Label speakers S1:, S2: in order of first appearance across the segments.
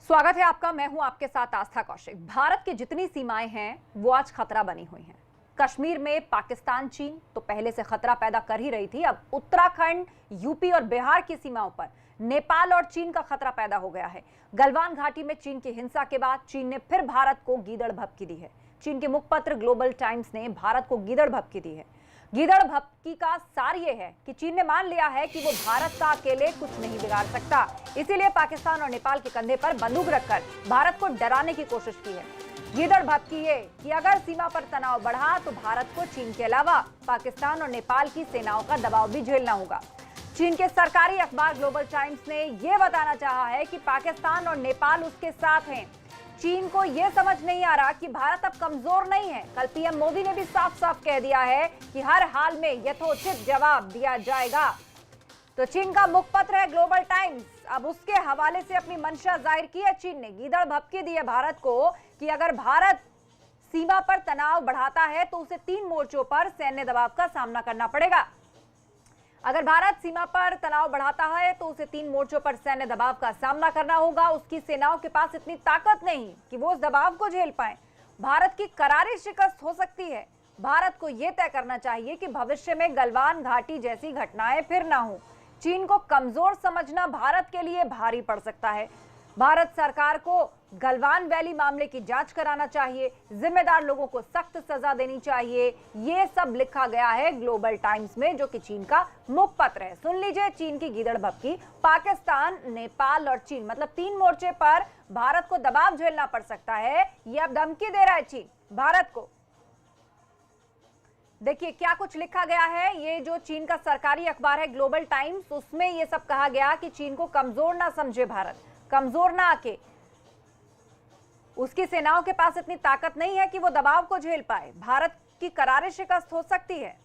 S1: स्वागत है आपका। मैं हूं आपके साथ आस्था कौशिक। भारत की जितनी सीमाएं हैं वो आज खतरा बनी हुई हैं। कश्मीर में पाकिस्तान चीन तो पहले से खतरा पैदा कर ही रही थी। अब उत्तराखंड, यूपी और बिहार की सीमाओं पर नेपाल और चीन का खतरा पैदा हो गया है। गलवान घाटी में चीन की हिंसा के बाद चीन ने फिर भारत को गीदड़ भभकी दी है। चीन के मुखपत्र ग्लोबल टाइम्स ने भारत को गीदड़ भभकी दी है। गीदड़ भभकी का सार ये है कि चीन ने मान लिया है कि वो भारत का अकेले कुछ नहीं बिगाड़ सकता। इसीलिए पाकिस्तान और नेपाल के कंधे पर बंदूक रखकर भारत को डराने की कोशिश की है। गीदड़ भभकी ये कि अगर सीमा पर तनाव बढ़ा तो भारत को चीन के अलावा पाकिस्तान और नेपाल की सेनाओं का दबाव भी झेलना होगा। चीन के सरकारी अखबार ग्लोबल टाइम्स ने यह बताना चाहा है कि पाकिस्तान और नेपाल उसके साथ हैं। चीन को यह समझ नहीं आ रहा कि भारत अब कमजोर नहीं है। कल पीएम मोदी ने भी साफ साफ कह दिया है कि हर हाल में यथोचित जवाब दिया जाएगा। तो चीन का मुखपत्र है ग्लोबल टाइम्स। अब उसके हवाले से अपनी मंशा जाहिर की है चीन ने। गीदड़ भभकी दी है भारत को कि अगर भारत सीमा पर तनाव बढ़ाता है तो उसे 3 मोर्चों पर सैन्य दबाव का सामना करना पड़ेगा। अगर भारत सीमा पर तनाव बढ़ाता है तो उसे 3 मोर्चों पर सैन्य दबाव का सामना करना होगा। उसकी सेनाओं के पास इतनी ताकत नहीं कि वो उस दबाव को झेल पाए। भारत की करारी शिकस्त हो सकती है। भारत को यह तय करना चाहिए कि भविष्य में गलवान घाटी जैसी घटनाएं फिर ना हो। चीन को कमजोर समझना भारत के लिए भारी पड़ सकता है। भारत सरकार को गलवान वैली मामले की जांच कराना चाहिए। जिम्मेदार लोगों को सख्त सजा देनी चाहिए। ये सब लिखा गया है ग्लोबल टाइम्स में, जो कि चीन का मुखपत्र है। सुन लीजिए चीन की गीदड़ भभकी। पाकिस्तान, नेपाल और चीन, मतलब 3 मोर्चे पर भारत को दबाव झेलना पड़ सकता है। ये अब धमकी दे रहा है चीन भारत को। देखिए क्या कुछ लिखा गया है। ये जो चीन का सरकारी अखबार है ग्लोबल टाइम्स, उसमें ये सब कहा गया कि चीन को कमजोर ना समझे भारत, कमजोर ना आके। उसकी सेनाओं के पास इतनी ताकत नहीं है कि वो दबाव को झेल पाए। भारत की करारी शिकस्त हो सकती है।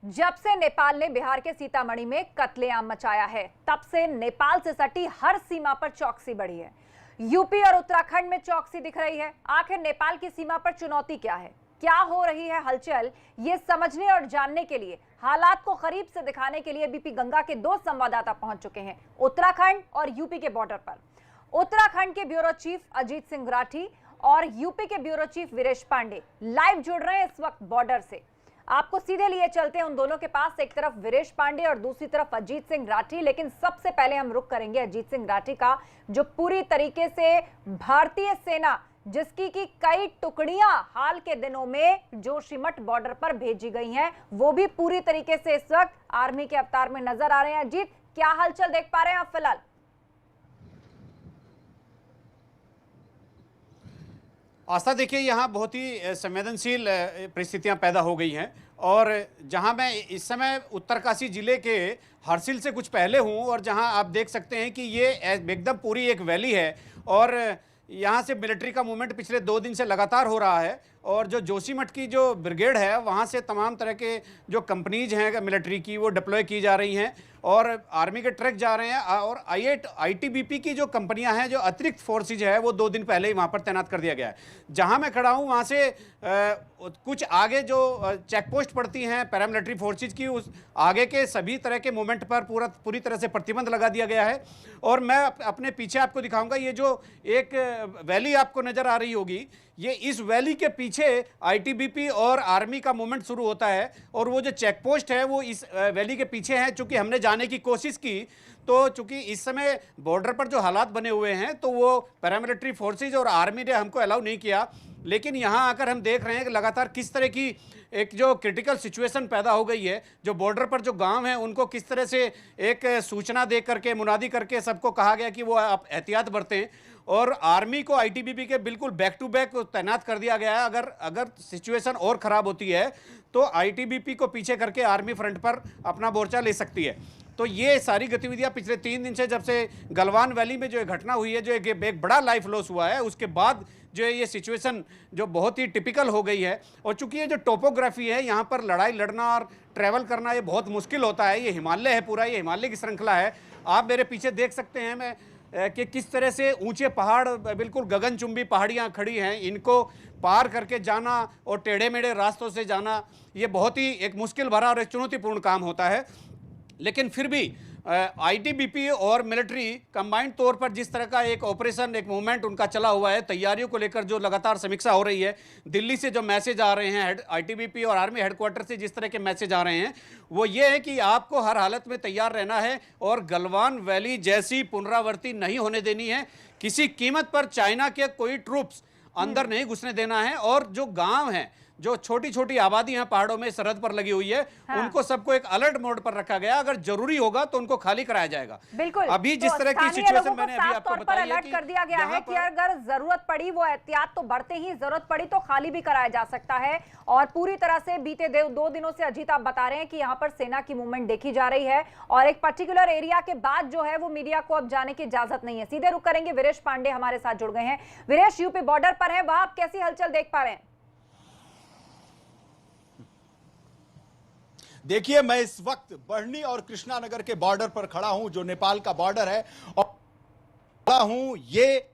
S1: जब से नेपाल ने बिहार के सीतामढ़ी में कत्लेआम मचाया है, तब से नेपाल से सटी हर सीमा पर चौकसी बढ़ी है। यूपी और उत्तराखंड में चौकसी दिख रही है। आखिर नेपाल की सीमा पर चुनौती क्या है, क्या हो रही है हलचल, ये समझने और जानने के लिए, हालात को करीब से दिखाने के लिए बीपी गंगा के 2 संवाददाता पहुंच चुके हैं उत्तराखंड और यूपी के बॉर्डर पर। उत्तराखंड के ब्यूरो चीफ अजीत सिंह राठी और यूपी के bureau chief Viresh Pande live जुड़ रहे हैं इस वक्त बॉर्डर से। आपको सीधे लिए चलते हैं उन दोनों के पास। एक तरफ वीरेश पांडे और दूसरी तरफ अजीत सिंह राठी। लेकिन सबसे पहले हम रुख करेंगे अजीत सिंह राठी का, जो पूरी तरीके से भारतीय सेना, जिसकी की कई टुकड़ियां हाल के दिनों में जोशीमठ बॉर्डर पर भेजी गई हैं, वो भी पूरी तरीके से इस वक्त आर्मी के अवतार में नजर आ रहे हैं। अजीत, क्या हलचल देख पा रहे हैं आप फिलहाल?
S2: आस्था, देखिए यहाँ बहुत ही संवेदनशील परिस्थितियाँ पैदा हो गई हैं। और जहाँ मैं इस समय उत्तरकाशी जिले के हरसिल से कुछ पहले हूँ, और जहाँ आप देख सकते हैं कि ये एकदम पूरी एक वैली है और यहाँ से मिलिट्री का मूवमेंट पिछले 2 दिन से लगातार हो रहा है। और जो जोशीमठ की जो ब्रिगेड है, वहाँ से तमाम तरह के जो कंपनीज हैं मिलिट्री की, वो डिप्लॉय की जा रही हैं और आर्मी के ट्रक जा रहे हैं। और आईटीबीपी की जो कंपनियां हैं, जो अतिरिक्त फोर्सेज है, वो 2 दिन पहले ही वहाँ पर तैनात कर दिया गया है। जहाँ मैं खड़ा हूँ वहाँ से कुछ आगे जो चेक पोस्ट पड़ती हैं पैरामिलिट्री फोर्सेज की, उस आगे के सभी तरह के मूवमेंट पर पूरी तरह से प्रतिबंध लगा दिया गया है। और मैं अपने पीछे आपको दिखाऊंगा, ये जो एक वैली आपको नजर आ रही होगी, ये इस वैली के पीछे आईटीबीपी और आर्मी का मूवमेंट शुरू होता है। और वो जो चेक पोस्ट है वो इस वैली के पीछे है। चूंकि हमने जाने की कोशिश की, तो चूंकि इस समय बॉर्डर पर जो हालात बने हुए हैं, तो वो पैरामिलिट्री फोर्सेज और आर्मी ने हमको अलाउ नहीं किया। लेकिन यहाँ आकर हम देख रहे हैं कि लगातार किस तरह की एक जो क्रिटिकल सिचुएशन पैदा हो गई है। जो बॉर्डर पर जो गांव हैं, उनको किस तरह से एक सूचना दे करके, मुनादी करके सबको कहा गया कि वो आप एहतियात बरतें। और आर्मी को आईटीबीपी के बिल्कुल बैक टू बैक तैनात कर दिया गया है। अगर सिचुएशन और ख़राब होती है तो आईटीबीपी को पीछे करके आर्मी फ्रंट पर अपना मोर्चा ले सकती है। तो ये सारी गतिविधियां पिछले 3 दिन से, जब से गलवान वैली में जो घटना हुई है, जो एक बड़ा लाइफ लॉस हुआ है, उसके बाद जो है ये सिचुएशन जो बहुत ही टिपिकल हो गई है। और चूंकि ये जो टोपोग्राफी है, यहाँ पर लड़ाई लड़ना और ट्रैवल करना ये बहुत मुश्किल होता है। ये हिमालय है, पूरा ये हिमालय की श्रृंखला है। आप मेरे पीछे देख सकते हैं कि किस तरह से ऊंचे पहाड़, बिल्कुल गगनचुंबी पहाड़ियाँ खड़ी हैं। इनको पार करके जाना और टेढ़े मेढ़े रास्तों से जाना, ये बहुत ही एक मुश्किल भरा और एक चुनौतीपूर्ण काम होता है। लेकिन फिर भी आईटीबीपी और मिलिट्री कंबाइंड तौर पर जिस तरह का एक ऑपरेशन, एक मूवमेंट उनका चला हुआ है, तैयारियों को लेकर जो लगातार समीक्षा हो रही है, दिल्ली से जो मैसेज आ रहे हैं, आईटीबीपी और आर्मी हेडक्वार्टर से जिस तरह के मैसेज आ रहे हैं, वो ये है कि आपको हर हालत में तैयार रहना है और गलवान वैली जैसी पुनरावृत्ति नहीं होने देनी है। किसी कीमत पर चाइना के कोई ट्रूप्स अंदर नहीं घुसने देना है। और जो गांव हैं, जो छोटी छोटी आबादी यहाँ पहाड़ों में सरहद पर लगी हुई है, हाँ। उनको सबको एक अलर्ट मोड पर रखा गया। अगर जरूरी होगा तो उनको खाली कराया जाएगा।
S1: बिल्कुल।
S2: अभी जिस तरह की सिचुएशन मैंने अभी आपको बताई
S1: अलर्ट कर दिया गया है कि अगर जरूरत पड़ी, वो एहतियात तो बढ़ते ही, जरूरत पड़ी तो खाली भी कराया जा सकता है। और पूरी तरह से बीते 2 दिनों से अजीत आप बता रहे हैं कि यहाँ पर सेना की मूवमेंट देखी जा रही है और एक पर्टिकुलर एरिया के बाद जो है वो मीडिया को अब जाने की इजाजत नहीं है। सीधे रुक करेंगे, वीरेश पांडे हमारे साथ जुड़ गए हैं। वीरेश, यूपी बॉर्डर पर है, वहां आप कैसी हलचल देख पा रहे हैं?
S3: देखिए, मैं इस वक्त बढ़नी और कृष्णानगर के बॉर्डर पर खड़ा हूं, जो नेपाल का बॉर्डर है, और खड़ा हूं, ये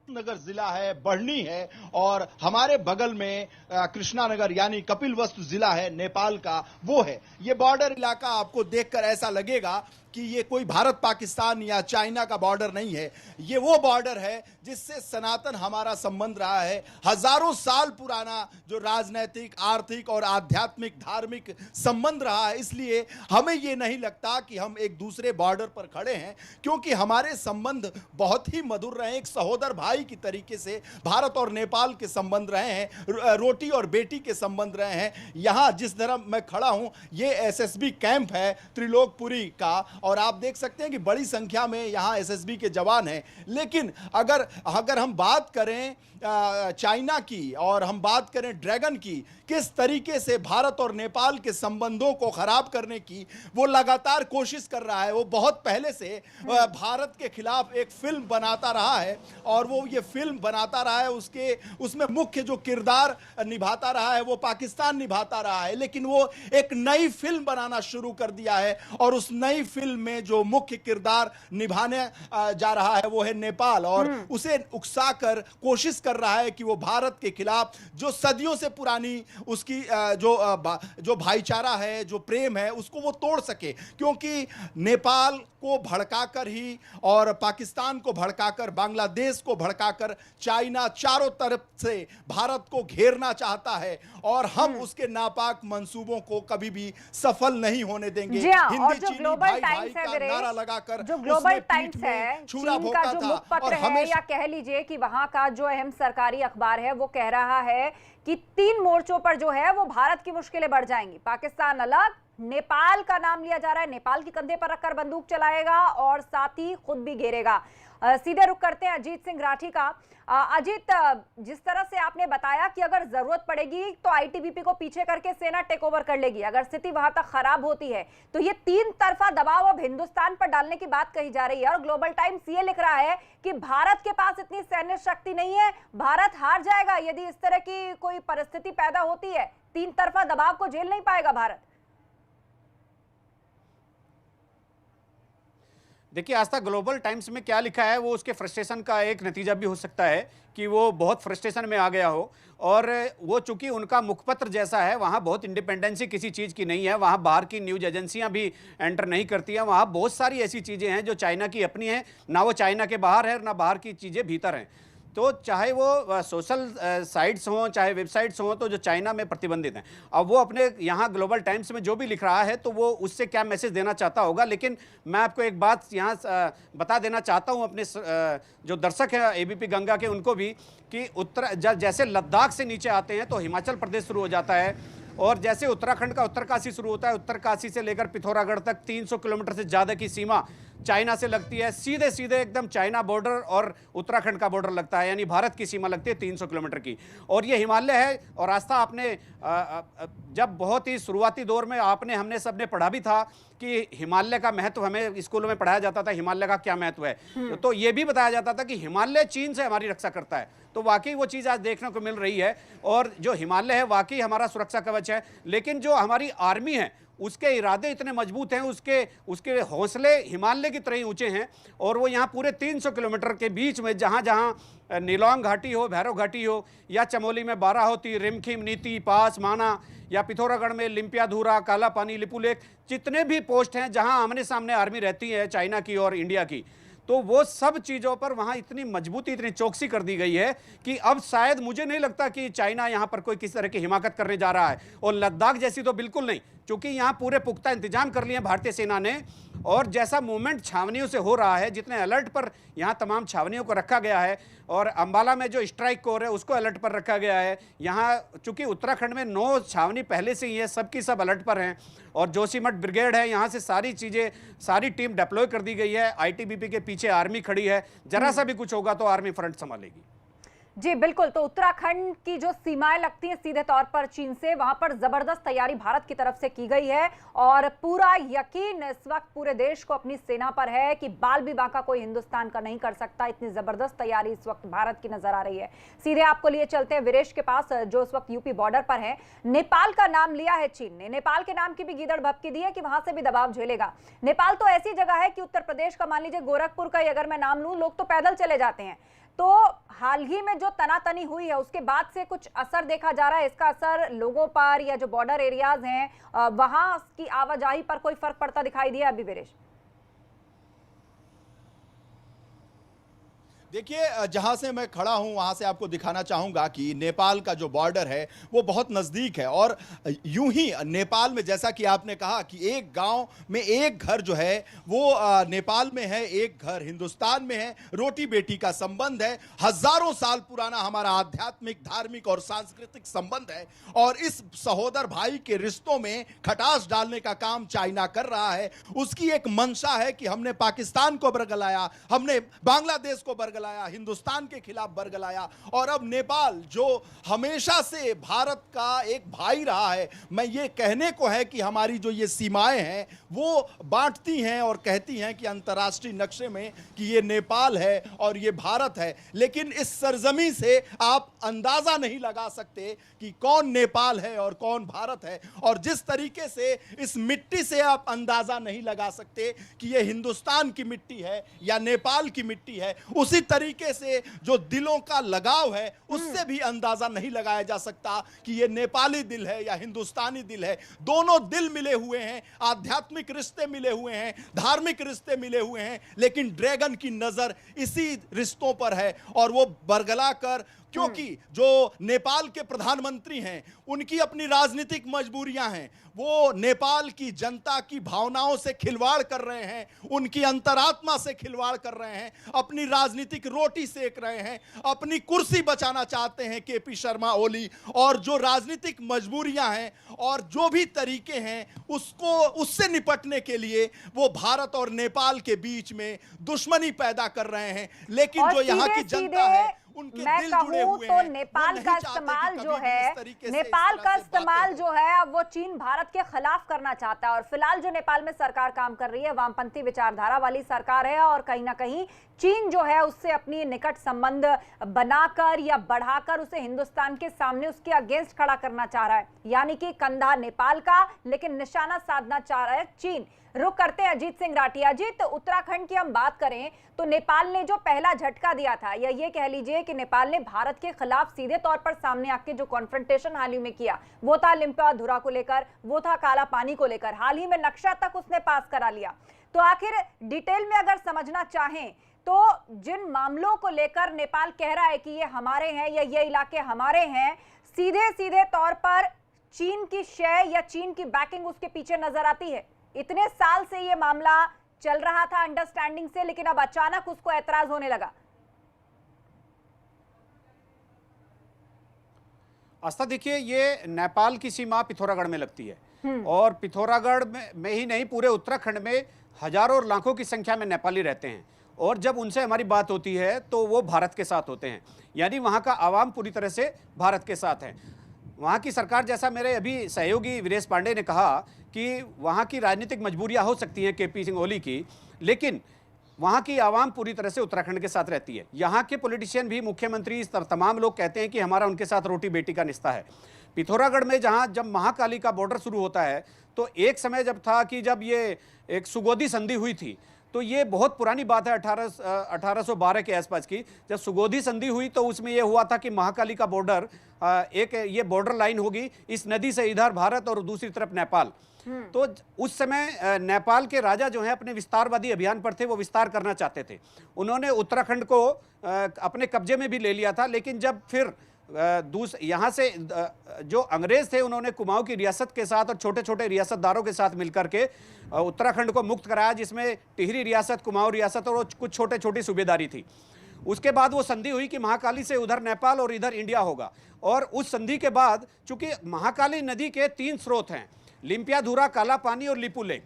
S3: नगर जिला है, बढ़नी है, और हमारे बगल में कृष्णानगर यानी कपिलवस्तु जिला है नेपाल का, वो है। ये बॉर्डर इलाका आपको देखकर ऐसा लगेगा कि ये कोई भारत पाकिस्तान या चाइना का बॉर्डर नहीं है। ये वो बॉर्डर है जिससे सनातन हमारा संबंध रहा है, हजारों साल पुराना जो राजनीतिक, आर्थिक और आध्यात्मिक, धार्मिक संबंध रहा है। इसलिए हमें ये नहीं लगता कि हम एक दूसरे बॉर्डर पर खड़े हैं, क्योंकि हमारे संबंध बहुत ही मधुर रहे हैं। एक सहोदर भाई की तरीके से भारत और नेपाल के संबंध रहे हैं, रोटी और बेटी के संबंध रहे हैं। यहाँ जिस तरह मैं खड़ा हूँ, ये एसएसबी कैंप है त्रिलोकपुरी का, और आप देख सकते हैं कि बड़ी संख्या में यहाँ एसएसबी के जवान हैं। लेकिन अगर हम बात करें चाइना की और हम बात करें ड्रैगन की, किस तरीके से भारत और नेपाल के संबंधों को खराब करने की वो लगातार कोशिश कर रहा है। वो बहुत पहले से भारत के खिलाफ एक फिल्म बनाता रहा है, और वो ये फिल्म बनाता रहा है, उसमें मुख्य जो किरदार निभाता रहा है वो पाकिस्तान निभाता रहा है। लेकिन वो एक नई फिल्म बनाना शुरू कर दिया है, और उस नई फिल्म में जो मुख्य किरदार निभाने जा रहा है वो है नेपाल, और उसे उकसाकर कोशिश कर रहा है कि वो भारत के खिलाफ जो सदियों से पुरानी उसकी जो भाईचारा है, जो प्रेम है, उसको वो तोड़ सके। क्योंकि नेपाल को भड़काकर ही और पाकिस्तान को भड़काकर, बांग्लादेश को भड़काकर चाइना चारों तरफ से भारत को घेरना चाहता है, और हम उसके नापाक मंसूबों को कभी भी सफल नहीं होने देंगे।
S1: हिंदी चीनी भाई भाई का नारा लगाकर जो ग्लोबल टाइम्स है, चीन का जो मुखपत्र है, या कह लीजिए कि वहां का जो अहम सरकारी अखबार है, वो कह रहा है कि 3 मोर्चों पर जो है वो भारत की मुश्किलें बढ़ जाएंगी। पाकिस्तान अलग, नेपाल का नाम लिया जा रहा है, नेपाल के कंधे पर रखकर बंदूक चलाएगा और साथ ही खुद भी घेरेगा। सीधे रुख करते हैं अजीत सिंह राठी का। अजीत, जिस तरह से आपने बताया कि अगर जरूरत पड़ेगी तो आईटीबीपी को पीछे करके सेना टेक ओवर कर लेगी, अगर स्थिति वहां तक खराब होती है, तो ये 3 तरफा दबाव अब हिंदुस्तान पर डालने की बात कही जा रही है। और ग्लोबल टाइम्स ये लिख रहा है कि भारत के पास इतनी सैन्य शक्ति नहीं है, भारत हार जाएगा यदि इस तरह की कोई परिस्थिति पैदा होती है। 3 तरफा दबाव को झेल नहीं पाएगा भारत।
S2: देखिए, आज तक ग्लोबल टाइम्स में क्या लिखा है वो उसके फ्रस्ट्रेशन का एक नतीजा भी हो सकता है कि वो बहुत फ्रस्ट्रेशन में आ गया हो। और वो चूंकि उनका मुखपत्र जैसा है, वहाँ बहुत इंडिपेंडेंसी किसी चीज़ की नहीं है, वहाँ बाहर की न्यूज़ एजेंसियाँ भी एंटर नहीं करती हैं, वहाँ बहुत सारी ऐसी चीज़ें हैं जो चाइना की अपनी हैं, ना वो चाइना के बाहर है ना बाहर की चीज़ें भीतर हैं। तो चाहे वो सोशल साइट्स हों, चाहे वेबसाइट्स हों, तो जो चाइना में प्रतिबंधित हैं। अब वो अपने यहाँ ग्लोबल टाइम्स में जो भी लिख रहा है, तो वो उससे क्या मैसेज देना चाहता होगा। लेकिन मैं आपको एक बात यहाँ बता देना चाहता हूँ अपने जो दर्शक हैं एबीपी गंगा के, उनको भी, कि जैसे लद्दाख से नीचे आते हैं तो हिमाचल प्रदेश शुरू हो जाता है, और जैसे उत्तराखंड का उत्तरकाशी शुरू होता है, उत्तरकाशी से लेकर पिथौरागढ़ तक 300 किलोमीटर से ज़्यादा की सीमा चाइना से लगती है। सीधे सीधे एकदम चाइना बॉर्डर और उत्तराखंड का बॉर्डर लगता है, यानी भारत की सीमा लगती है 300 किलोमीटर की। और ये हिमालय है। और रास्ता आपने जब बहुत ही शुरुआती दौर में हमने सबने पढ़ा भी था कि हिमालय का महत्व, हमें स्कूलों में पढ़ाया जाता था हिमालय का क्या महत्व है, तो ये भी बताया जाता था कि हिमालय चीन से हमारी रक्षा करता है। तो वाकई वो चीज़ आज देखने को मिल रही है, और जो हिमालय है वाकई हमारा सुरक्षा कवच है। लेकिन जो हमारी आर्मी है उसके इरादे इतने मजबूत हैं, उसके उसके हौसले हिमालय की तरह ही ऊंचे हैं। और वो यहाँ पूरे 300 किलोमीटर के बीच में जहाँ जहाँ नीलोंग घाटी हो, भैरव घाटी हो, या चमोली में बाराहोती, रिमखिम, नीति, पास, माना, या पिथौरागढ़ में लिम्पियाधुरा, काला पानी, लिपुलेख, जितने भी पोस्ट हैं जहाँ आमने सामने आर्मी रहती है चाइना की और इंडिया की, तो वो सब चीज़ों पर वहाँ इतनी मजबूती, इतनी चौकसी कर दी गई है कि अब शायद मुझे नहीं लगता कि चाइना यहाँ पर कोई किसी तरह की हिमाकत करने जा रहा है। और लद्दाख जैसी तो बिल्कुल नहीं, क्योंकि यहाँ पूरे पुख्ता इंतजाम कर लिए भारतीय सेना ने। और जैसा मूवमेंट छावनियों से हो रहा है, जितने अलर्ट पर यहाँ तमाम छावनियों को रखा गया है, और अंबाला में जो स्ट्राइक कोर है उसको अलर्ट पर रखा गया है। यहाँ चूंकि उत्तराखंड में 9 छावनी पहले से ही है, सबकी सब अलर्ट पर हैं। और जोशीमठ ब्रिगेड है, यहाँ से सारी चीज़ें, सारी टीम डिप्लॉय कर दी गई है। आईटीबीपी के पीछे आर्मी खड़ी है, जरा सा भी कुछ होगा तो आर्मी फ्रंट संभालेगी।
S1: जी बिल्कुल। तो उत्तराखंड की जो सीमाएं लगती हैं सीधे तौर पर चीन से, वहां पर जबरदस्त तैयारी भारत की तरफ से की गई है और पूरा यकीन इस वक्त पूरे देश को अपनी सेना पर है कि बाल भी बांका कोई हिंदुस्तान का नहीं कर सकता। इतनी जबरदस्त तैयारी इस वक्त भारत की नजर आ रही है। सीधे आपको लिए चलते हैं वीरेश के पास, जो इस वक्त यूपी बॉर्डर पर है। नेपाल का नाम लिया है चीन ने, नेपाल के नाम की भी गीदड़ भभकी दी है कि वहां से भी दबाव झेलेगा। नेपाल तो ऐसी जगह है कि उत्तर प्रदेश का, मान लीजिए गोरखपुर का ही अगर मैं नाम लूं, लोग तो पैदल चले जाते हैं। तो हाल ही में जो तनातनी हुई है उसके बाद से कुछ असर देखा जा रहा है, इसका असर लोगों पर या जो बॉर्डर एरियाज हैं वहां की आवाजाही पर कोई फर्क पड़ता दिखाई दिया अभी वीरेश?
S3: देखिए, जहां से मैं खड़ा हूं वहां से आपको दिखाना चाहूंगा कि नेपाल का जो बॉर्डर है वो बहुत नजदीक है। और यूं ही नेपाल में, जैसा कि आपने कहा कि एक गांव में एक घर जो है वो नेपाल में है, एक घर हिंदुस्तान में है। रोटी बेटी का संबंध है, हजारों साल पुराना हमारा आध्यात्मिक, धार्मिक और सांस्कृतिक संबंध है। और इस सहोदर भाई के रिश्तों में खटास डालने का काम चाइना कर रहा है। उसकी एक मंशा है कि हमने पाकिस्तान को बरगलाया, हमने बांग्लादेश को बरगलाया, हिंदुस्तान के खिलाफ बरगलाया। और अब नेपाल, जो हमेशा से भारत का एक भाई रहा है, मैं ये कहने को है कि हमारी जो ये सीमाएं हैं वो बांटती हैं और कहती हैं कि अंतर्राष्ट्रीय नक्शे में कि ये नेपाल है और ये भारत है, लेकिन इस सरजमी से आप अंदाजा नहीं लगा सकते कि कौन नेपाल है और कौन भारत है। और जिस तरीके से इस मिट्टी से आप अंदाजा नहीं लगा सकते कि ये हिंदुस्तान की मिट्टी है या नेपाल की मिट्टी है, उसी तरीके से जो दिलों का लगाव है उससे भी अंदाजा नहीं लगाया जा सकता कि ये नेपाली दिल है या हिंदुस्तानी दिल है। दोनों दिल मिले हुए हैं, आध्यात्मिक रिश्ते मिले हुए हैं, धार्मिक रिश्ते मिले हुए हैं, लेकिन ड्रैगन की नजर इसी रिश्तों पर है। और वो बरगला कर, क्योंकि जो नेपाल के प्रधानमंत्री हैं उनकी अपनी राजनीतिक मजबूरियां हैं, वो नेपाल की जनता की भावनाओं से खिलवाड़ कर रहे हैं, उनकी अंतरात्मा से खिलवाड़ कर रहे हैं, अपनी राजनीतिक रोटी सेक रहे हैं, अपनी कुर्सी बचाना चाहते हैं केपी शर्मा ओली। और जो राजनीतिक मजबूरियां हैं और जो भी तरीके हैं उससे निपटने के लिए वो भारत और नेपाल के बीच में दुश्मनी पैदा कर रहे हैं। लेकिन जो यहाँ की जनता है उनके दिल जुड़े हुए
S1: तो
S3: हैं।
S1: नेपाल का इस्तेमाल जो है, नेपाल का इस्तेमाल जो है अब वो चीन भारत के खिलाफ करना चाहता है। और फिलहाल जो नेपाल में सरकार काम कर रही है वामपंथी विचारधारा वाली सरकार है, और कहीं ना कहीं चीन जो है उससे अपनी निकट संबंध बनाकर या बढ़ाकर उसे हिंदुस्तान के सामने उसके अगेंस्ट खड़ा करना चाह रहा है। यानी कि कंधा नेपाल का, लेकिन निशाना साधना चाह रहा है चीन। रुक करते हैं अजीत सिंह राठिया। अजीत, उत्तराखंड की हम बात करें तो नेपाल ने जो पहला झटका दिया था, या ये कह लीजिए कि नेपाल ने भारत के खिलाफ सीधे तौर पर सामने आके जो कॉन्फ्रंटेशन हाल ही में किया, वो था लिम्पियाधुरा को लेकर, वो था काला पानी को लेकर। हाल ही में नक्शा तक उसने पास करा लिया। तो आखिर डिटेल में अगर समझना चाहें तो जिन मामलों को लेकर नेपाल कह रहा है कि ये हमारे हैं या ये इलाके हमारे हैं, सीधे सीधे तौर पर चीन की शय या चीन की बैकिंग उसके पीछे नजर आती है। इतने साल से ये मामला चल रहा था अंडरस्टैंडिंग से, लेकिन अब अचानक उसको ऐतराज होने लगा।
S2: आस्था, देखिए, ये नेपाल की सीमा पिथौरागढ़ में लगती है और पिथौरागढ़ में ही नहीं, पूरे उत्तराखंड में हजारों और लाखों की संख्या में नेपाली रहते हैं। और जब उनसे हमारी बात होती है तो वो भारत के साथ होते हैं, यानी वहाँ का आवाम पूरी तरह से भारत के साथ है। वहाँ की सरकार, जैसा मेरे अभी सहयोगी वीरेश पांडे ने कहा कि वहाँ की राजनीतिक मजबूरियाँ हो सकती हैं केपी सिंह ओली की, लेकिन वहां की आवाम पूरी तरह से उत्तराखंड के साथ रहती है। यहाँ के पॉलिटिशियन भी, मुख्यमंत्री, तमाम लोग कहते हैं कि हमारा उनके साथ रोटी बेटी का रिश्ता है। पिथौरागढ़ में जहां जब महाकाली का बॉर्डर शुरू होता है, तो एक समय जब था कि जब ये एक सुगोदी संधि हुई थी, तो ये बहुत पुरानी बात है 1812 के आसपास की। जब सुगोदी संधि हुई तो उसमें ये हुआ था कि महाकाली का बॉर्डर एक ये बॉर्डर लाइन होगी, इस नदी से इधर भारत और दूसरी तरफ नेपाल। तो उस समय नेपाल के राजा जो हैं अपने विस्तारवादी अभियान पर थे, वो विस्तार करना चाहते थे। उन्होंने उत्तराखंड को अपने कब्जे में भी ले लिया था, लेकिन जब फिर यहाँ से जो अंग्रेज थे उन्होंने कुमाऊं की रियासत के साथ और छोटे छोटे रियासतदारों के साथ मिलकर के उत्तराखंड को मुक्त कराया, जिसमें टिहरी रियासत, कुमाऊं रियासत और कुछ छोटे छोटी सूबेदारी थी। उसके बाद वो संधि हुई कि महाकाली से उधर नेपाल और इधर इंडिया होगा। और उस संधि के बाद चूंकि महाकाली नदी के 3 स्रोत हैं, लिम्पियाधुरा, काला पानी और लिपू लेक,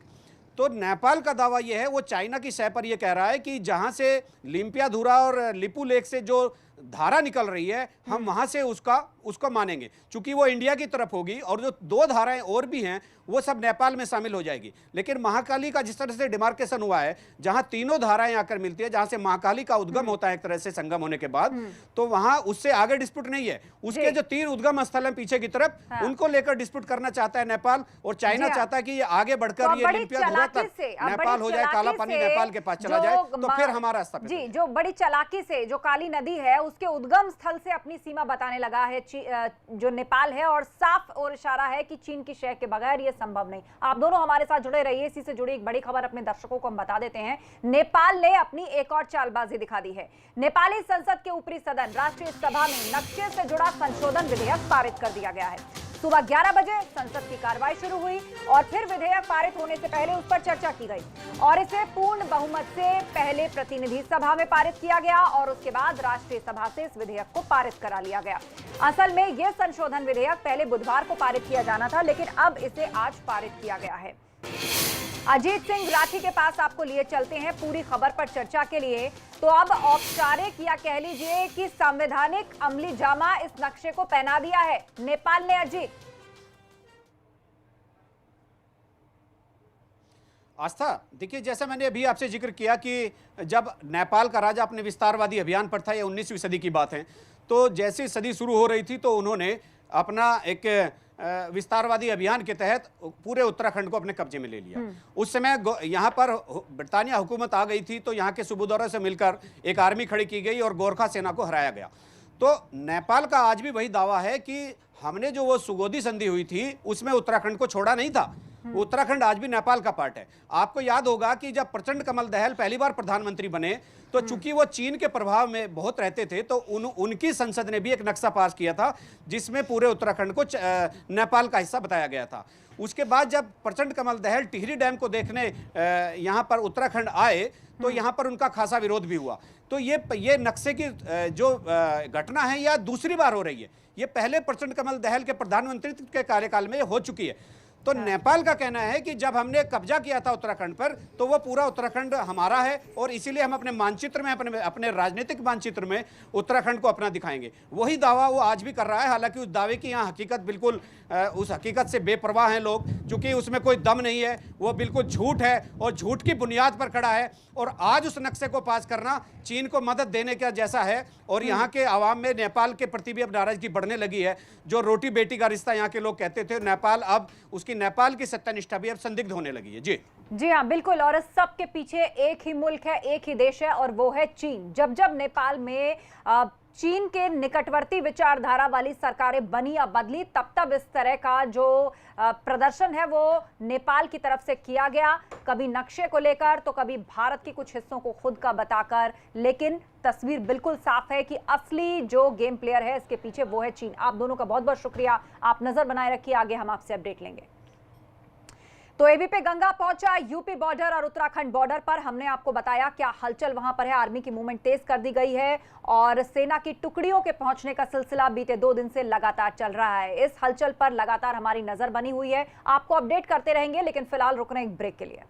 S2: तो नेपाल का दावा यह है, वो चाइना की शय पर यह कह रहा है कि जहां से लिम्पियाधुरा और लिपू लेक से जो धारा निकल रही है, हम वहां से उसको मानेंगे, क्योंकि वो इंडिया की तरफ होगी और जो 2 धाराएं और भी हैं वो सब नेपाल में शामिल हो जाएगी। लेकिन महाकाली का जिस तरह से डिमार्केशन हुआ है, जहां तीनों धाराएं आकर मिलती है, जहां से महाकाली का उद्गम होता है एक तरह से संगम होने के बाद, तो वहां उससे आगे डिस्प्यूट नहीं है। उसके जो 3 उद्गम स्थल हैं पीछे की तरफ, उनको लेकर डिस्प्यूट करना चाहता है नेपाल, और चाइना चाहता है कि ये आगे बढ़कर ये लिम्पियाधुरा तक नेपाल हो जाए, काला पानी नेपाल के पास चला जाए, तो फिर हमारा रास्ता
S1: जी। जो बड़ी चालाकी से जो काली नदी है उसके उद्गम स्थल से अपनी सीमा बताने लगा है जो नेपाल है, और साफ और इशारा है कि चीन की शय के बगैर ये संभव नहीं। आप दोनों हमारे साथ जुड़े रहिए। इसी से जुड़ी एक बड़ी खबर अपने दर्शकों को हम बता देते हैं। नेपाल ने अपनी एक और चालबाजी दिखा दी है। नेपाली संसद के ऊपरी सदन राष्ट्रीय सभा में नक्शे से जुड़ा संशोधन विधेयक पारित कर दिया गया है। सुबह 11 बजे संसद की कार्रवाई शुरू हुई और फिर विधेयक पारित होने से पहले उस पर चर्चा की गई और इसे पूर्ण बहुमत से पहले प्रतिनिधि सभा में पारित किया गया और उसके बाद राष्ट्रीय सभा से इस विधेयक को पारित करा लिया गया। असल में यह संशोधन विधेयक पहले बुधवार को पारित किया जाना था, लेकिन अब इसे आज पारित किया गया है। अजीत सिंह राठी के पास आपको लिए चलते हैं पूरी खबर पर चर्चा के लिए। तो अब औपचारिक या कह लीजिए कि संवैधानिक अमली जामा इस नक्शे को पहना दिया है नेपाल ने। अजीत,
S2: आस्था, देखिए जैसा मैंने अभी आपसे जिक्र किया कि जब नेपाल का राजा अपने विस्तारवादी अभियान पर था, ये 19वीं सदी की बात है, तो जैसे सदी शुरू हो रही थी तो उन्होंने अपना एक विस्तारवादी अभियान के तहत पूरे उत्तराखंड को अपने कब्जे में ले लिया। उस समय यहाँ पर ब्रिटानिया हुकूमत आ गई थी, तो यहाँ के सूबेदारों से मिलकर एक आर्मी खड़ी की गई और गोरखा सेना को हराया गया। तो नेपाल का आज भी वही दावा है कि हमने जो वो सुगोदी संधि हुई थी उसमें उत्तराखंड को छोड़ा नहीं था। उत्तराखंड आज भी नेपाल का पार्ट है। आपको याद होगा कि जब प्रचंड कमल दहल पहली बार प्रधानमंत्री बने, तो चूंकि वो चीन के प्रभाव में बहुत रहते थे, तो उनकी संसद ने भी एक नक्शा पास किया था जिसमें पूरे उत्तराखंड को नेपाल का हिस्सा बताया गया था। उसके बाद जब प्रचंड कमल दहल टिहरी डैम को देखने यहाँ पर उत्तराखंड आए, तो यहाँ पर उनका खासा विरोध भी हुआ। तो ये नक्शे की जो घटना है यह दूसरी बार हो रही है। ये पहले प्रचंड कमल दहल के प्रधानमंत्री के कार्यकाल में हो चुकी है। तो नेपाल का कहना है कि जब हमने कब्जा किया था उत्तराखंड पर, तो वो पूरा उत्तराखंड हमारा है और इसीलिए हम अपने मानचित्र में, अपने राजनीतिक मानचित्र में उत्तराखंड को अपना दिखाएंगे। वही दावा वो आज भी कर रहा है। हालांकि उस दावे की यहाँ हकीकत बिल्कुल उस हकीकत से बेपरवाह हैं लोग, क्योंकि उसमें कोई दम नहीं है, वो बिल्कुल झूठ है और झूठ की बुनियाद पर खड़ा है। और आज उस नक्शे को पास करना चीन को मदद देने का जैसा है। और यहाँ के आवाम में नेपाल के प्रति भी अब नाराजगी बढ़ने लगी है। जो रोटी बेटी का रिश्ता यहाँ के लोग कहते थे, नेपाल अब उसकी नेपाल की सत्तानिष्ठा भी अब संदिग्ध होने लगी है। जी
S1: हाँ, बिल्कुल। और इस सब के पीछे एक ही मुल्क है, एक ही देश है, और वो है चीन। जब जब नेपाल में चीन के निकटवर्ती विचारधारा वाली सरकारें बनी या बदली, तब तब इस तरह का जो प्रदर्शन है वो नेपाल की तरफ से किया गया, कभी नक्शे को लेकर तो कभी भारत के कुछ हिस्सों को खुद का बताकर। लेकिन तस्वीर बिल्कुल साफ है कि असली जो गेम प्लेयर है इसके पीछे वो है चीन। आप दोनों का बहुत बहुत शुक्रिया। आप नजर बनाए रखिए, आगे हम आपसे अपडेट लेंगे। तो एबीपी गंगा पहुंचा यूपी बॉर्डर और उत्तराखंड बॉर्डर पर। हमने आपको बताया क्या हलचल वहां पर है। आर्मी की मूवमेंट तेज कर दी गई है और सेना की टुकड़ियों के पहुंचने का सिलसिला बीते 2 दिन से लगातार चल रहा है। इस हलचल पर लगातार हमारी नजर बनी हुई है, आपको अपडेट करते रहेंगे। लेकिन फिलहाल रुक रहे हैं एक ब्रेक के लिए।